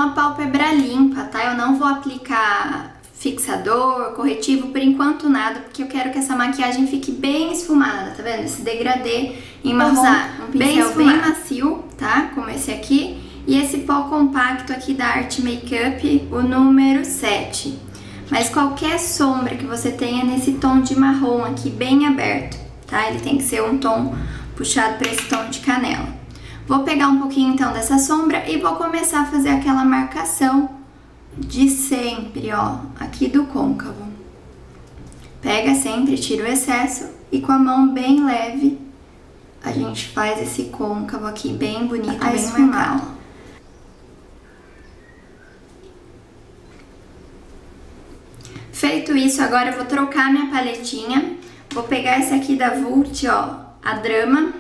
a pálpebra limpa, tá? Eu não vou aplicar fixador, corretivo, por enquanto nada, porque eu quero que essa maquiagem fique bem esfumada, tá vendo? Esse degradê em marrom. Vou usar um pincel bem macio, tá? Como esse aqui. E esse pó compacto aqui da Art Makeup, o número 7. Mas qualquer sombra que você tenha nesse tom de marrom aqui, bem aberto, tá? Ele tem que ser um tom puxado para esse tom de canela. Vou pegar um pouquinho então dessa sombra e vou começar a fazer aquela marcação de sempre, ó, aqui do côncavo. Pega sempre, tira o excesso e com a mão bem leve a gente faz esse côncavo aqui bem bonito, bem marcado. Feito isso, agora eu vou trocar minha paletinha. Vou pegar essa aqui da Vult, ó, a Drama,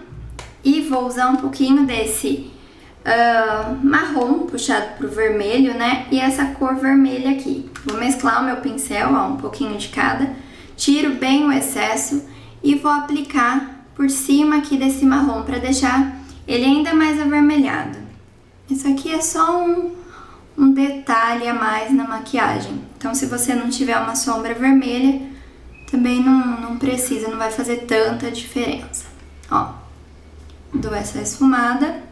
e vou usar um pouquinho desse marrom puxado pro vermelho, né? E essa cor vermelha aqui. Vou mesclar o meu pincel, ó, um pouquinho de cada. Tiro bem o excesso e vou aplicar por cima aqui desse marrom para deixar ele ainda mais avermelhado. Isso aqui é só um detalhe a mais na maquiagem. Então, se você não tiver uma sombra vermelha, também não precisa, não vai fazer tanta diferença. Ó, dou essa esfumada.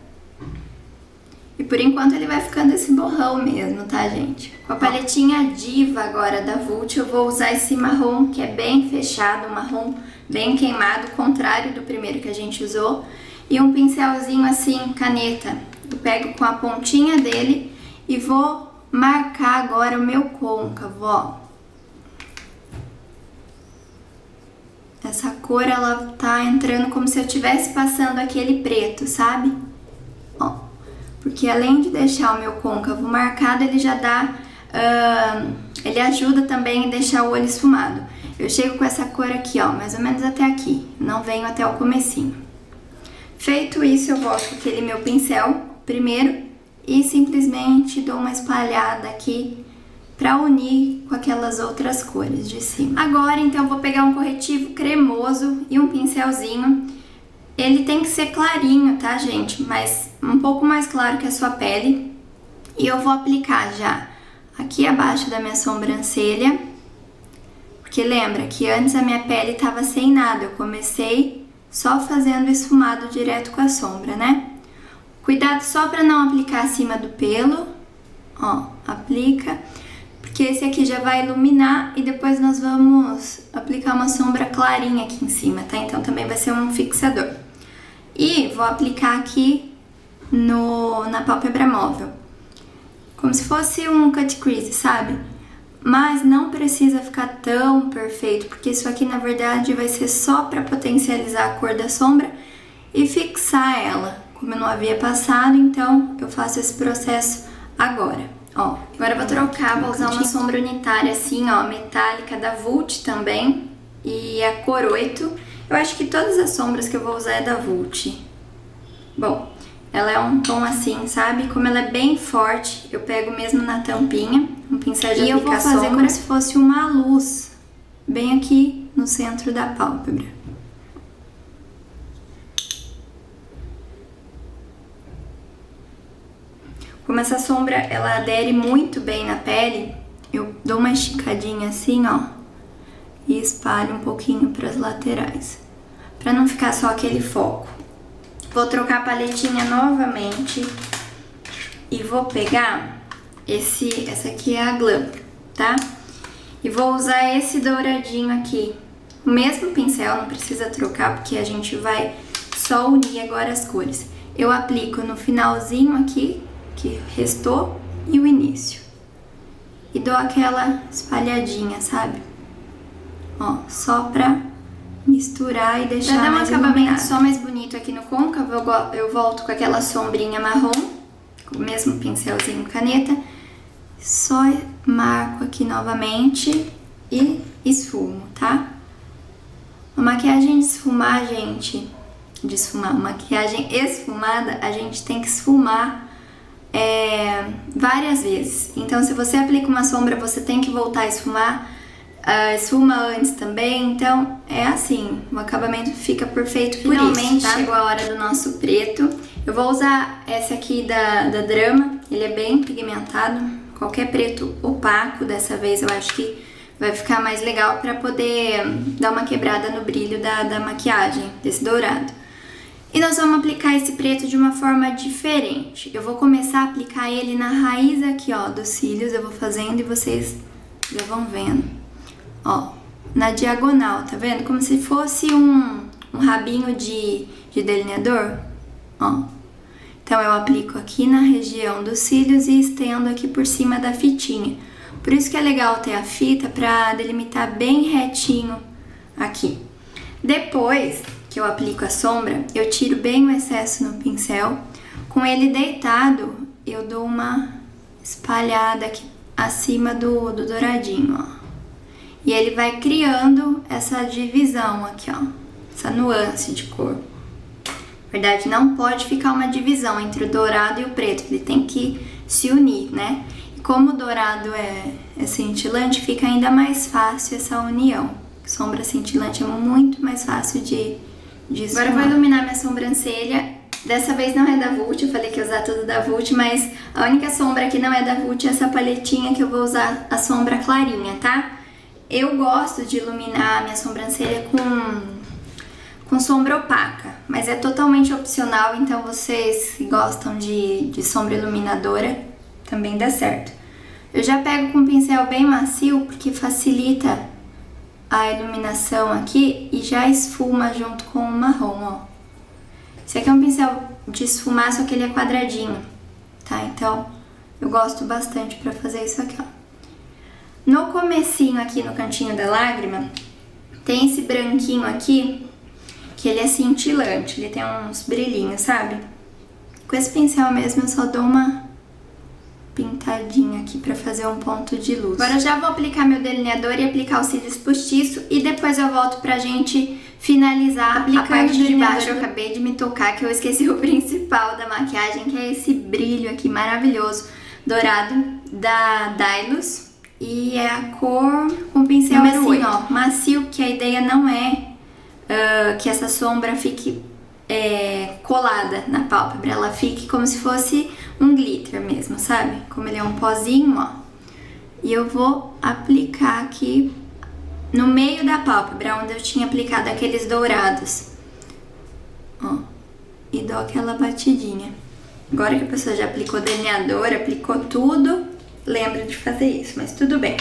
E por enquanto ele vai ficando esse borrão mesmo, tá, gente? Com a paletinha Diva agora da Vult, eu vou usar esse marrom que é bem fechado, um marrom bem queimado, contrário do primeiro que a gente usou. E um pincelzinho assim, caneta. Eu pego com a pontinha dele e vou marcar agora o meu côncavo, ó. Essa cor, ela tá entrando como se eu estivesse passando aquele preto, sabe? Ó. Porque além de deixar o meu côncavo marcado, ele já dá... ele ajuda também a deixar o olho esfumado. Eu chego com essa cor aqui, ó, mais ou menos até aqui. Não venho até o comecinho. Feito isso, eu volto com aquele meu pincel primeiro e simplesmente dou uma espalhada aqui pra unir com aquelas outras cores de cima. Agora, então, eu vou pegar um corretivo cremoso e um pincelzinho. Ele tem que ser clarinho, tá, gente? Mas um pouco mais claro que a sua pele. E eu vou aplicar já aqui abaixo da minha sobrancelha. Porque lembra que antes a minha pele tava sem nada. Eu comecei só fazendo esfumado direto com a sombra, né? Cuidado só pra não aplicar acima do pelo. Ó, aplica. Porque esse aqui já vai iluminar e depois nós vamos aplicar uma sombra clarinha aqui em cima, tá? Então também vai ser um fixador. E vou aplicar aqui na pálpebra móvel, como se fosse um cut crease, sabe? Mas não precisa ficar tão perfeito, porque isso aqui na verdade vai ser só para potencializar a cor da sombra e fixar ela. Como eu não havia passado, então eu faço esse processo agora. Ó, agora eu vou trocar, vou usar uma sombra unitária assim, ó, metálica da Vult também, e a cor 8. Eu acho que todas as sombras que eu vou usar é da Vult. Bom, ela é um tom assim, sabe? Como ela é bem forte, eu pego mesmo na tampinha, um pincel de aplicar sombra. E eu vou fazer como se fosse uma luz, bem aqui no centro da pálpebra. Como essa sombra, ela adere muito bem na pele, eu dou uma esticadinha assim, ó, e espalho um pouquinho para as laterais, para não ficar só aquele foco. Vou trocar a paletinha novamente e vou pegar essa aqui é a Glam, tá? E vou usar esse douradinho aqui. O mesmo pincel, não precisa trocar, porque a gente vai só unir agora as cores. Eu aplico no finalzinho aqui, que restou, e o início. E dou aquela espalhadinha, sabe? Ó, só pra misturar e deixar mais iluminado. Pra dar um acabamento só mais bonito aqui no côncavo, eu volto com aquela sombrinha marrom, com o mesmo pincelzinho caneta. Só marco aqui novamente e esfumo, tá? Uma maquiagem de esfumar, gente... maquiagem esfumada, a gente tem que esfumar várias vezes. Então, se você aplica uma sombra, você tem que voltar a esfumar. Esfuma antes também. Então, é assim, o acabamento fica perfeito. Finalmente, tá? Chegou a hora do nosso preto. Eu vou usar esse aqui da Drama, ele é bem pigmentado, qualquer preto opaco, dessa vez eu acho que vai ficar mais legal pra poder dar uma quebrada no brilho da maquiagem, desse dourado. E nós vamos aplicar esse preto de uma forma diferente. Eu vou começar a aplicar ele na raiz aqui, ó, dos cílios, eu vou fazendo e vocês já vão vendo. Ó, na diagonal, tá vendo? Como se fosse um rabinho de delineador, ó. Então eu aplico aqui na região dos cílios e estendo aqui por cima da fitinha. Por isso que é legal ter a fita pra delimitar bem retinho aqui. Depois que eu aplico a sombra, eu tiro bem o excesso no pincel. Com ele deitado, eu dou uma espalhada aqui acima do douradinho, ó. E ele vai criando essa divisão aqui, ó, essa nuance de cor. Na verdade, não pode ficar uma divisão entre o dourado e o preto, ele tem que se unir, né? E como o dourado é cintilante, fica ainda mais fácil essa união. Sombra cintilante é muito mais fácil de esfumar. Agora eu vou iluminar minha sobrancelha. Dessa vez não é da Vult, eu falei que ia usar tudo da Vult, mas a única sombra que não é da Vult é essa paletinha que eu vou usar a sombra clarinha, tá? Eu gosto de iluminar a minha sobrancelha com sombra opaca, mas é totalmente opcional, então vocês que gostam de sombra iluminadora, também dá certo. Eu já pego com um pincel bem macio, porque facilita a iluminação aqui e já esfuma junto com o marrom, ó. Esse aqui é um pincel de esfumar, só que ele é quadradinho, tá? Então, eu gosto bastante pra fazer isso aqui, ó. No comecinho aqui, no cantinho da lágrima, tem esse branquinho aqui, que ele é cintilante, ele tem uns brilhinhos, sabe? Com esse pincel mesmo eu só dou uma pintadinha aqui pra fazer um ponto de luz. Agora eu já vou aplicar meu delineador e aplicar os cílios postiço e depois eu volto pra gente finalizar a parte de baixo. Eu acabei de me tocar que eu esqueci o principal da maquiagem, que é esse brilho aqui maravilhoso, dourado, da Dylos. E é a cor com pincel assim, 8. Ó, macio, porque a ideia não é que essa sombra fique colada na pálpebra, ela fique como se fosse um glitter mesmo, sabe? Como ele é um pozinho, ó. E eu vou aplicar aqui no meio da pálpebra, onde eu tinha aplicado aqueles dourados, ó. E dou aquela batidinha. Agora que a pessoa já aplicou delineador, aplicou tudo, lembra de fazer isso, mas tudo bem.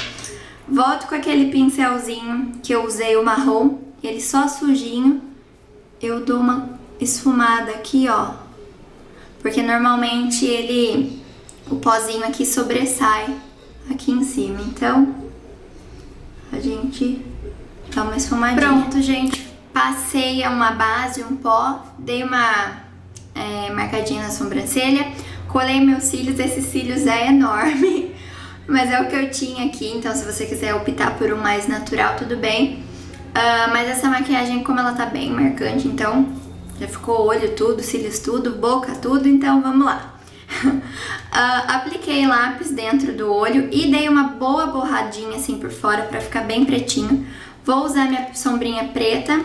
Volto com aquele pincelzinho que eu usei, o marrom, ele só sujinho. Eu dou uma esfumada aqui, ó, porque normalmente o pozinho aqui sobressai aqui em cima, então a gente dá uma esfumadinha. Pronto, gente, passei uma base, um pó, dei uma marcadinha na sobrancelha, colei meus cílios, esse cílios é enorme, mas é o que eu tinha aqui, então se você quiser optar por um mais natural, tudo bem. Mas essa maquiagem, como ela tá bem marcante, então já ficou olho tudo, cílios tudo, boca tudo, então vamos lá. Apliquei lápis dentro do olho e dei uma boa borradinha assim por fora pra ficar bem pretinho. Vou usar minha sombrinha preta,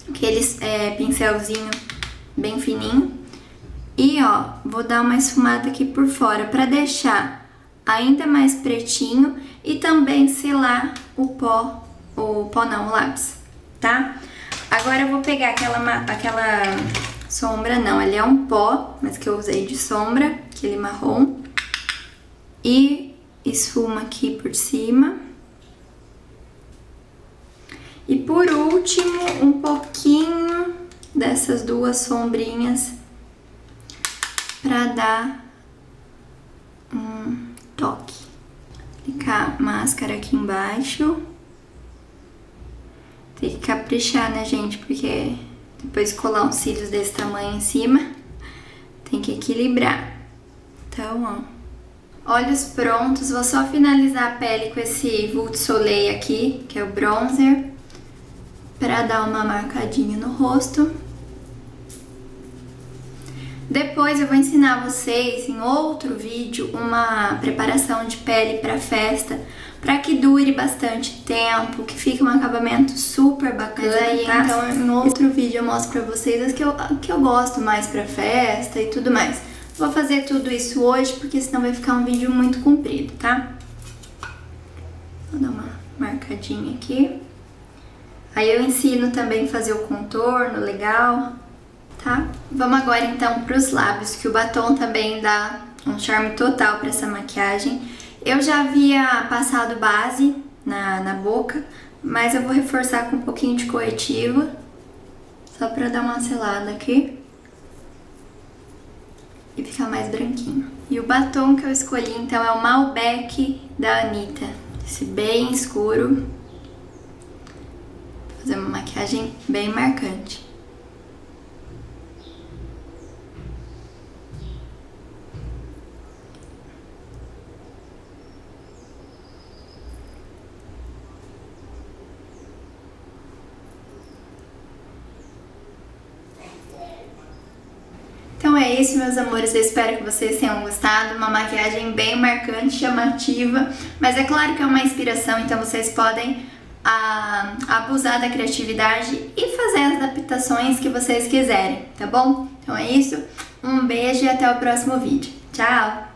aquele pincelzinho bem fininho. E ó, vou dar uma esfumada aqui por fora pra deixar ainda mais pretinho e também selar o lápis, tá? Agora eu vou pegar aquela sombra, não, ele é um pó, mas que eu usei de sombra, aquele marrom, e esfumo aqui por cima. E por último, um pouquinho dessas duas sombrinhas pra dar um toque. Aplicar máscara aqui embaixo. Tem que caprichar, né, gente? Porque depois colar uns cílios desse tamanho em cima, tem que equilibrar. Então, ó, olhos prontos. Vou só finalizar a pele com esse Vult Soleil aqui, que é o bronzer, pra dar uma marcadinha no rosto. Depois eu vou ensinar vocês em outro vídeo uma preparação de pele pra festa, para que dure bastante tempo, que fique um acabamento super bacana. Mas aí, tá? Então, em outro vídeo eu mostro pra vocês as que eu gosto mais pra festa e tudo mais. Vou fazer tudo isso hoje, porque senão vai ficar um vídeo muito comprido, tá? Vou dar uma marcadinha aqui. Aí eu ensino também a fazer o contorno legal, tá? Vamos agora então pros lábios, que o batom também dá um charme total pra essa maquiagem. Eu já havia passado base na boca, mas eu vou reforçar com um pouquinho de corretivo, só pra dar uma selada aqui e ficar mais branquinho. E o batom que eu escolhi então é o Malbec da Anitta, esse bem escuro. Vou fazer uma maquiagem bem marcante. Então é isso, meus amores, eu espero que vocês tenham gostado, uma maquiagem bem marcante, chamativa, mas é claro que é uma inspiração, então vocês podem abusar da criatividade e fazer as adaptações que vocês quiserem, tá bom? Então é isso, um beijo e até o próximo vídeo. Tchau!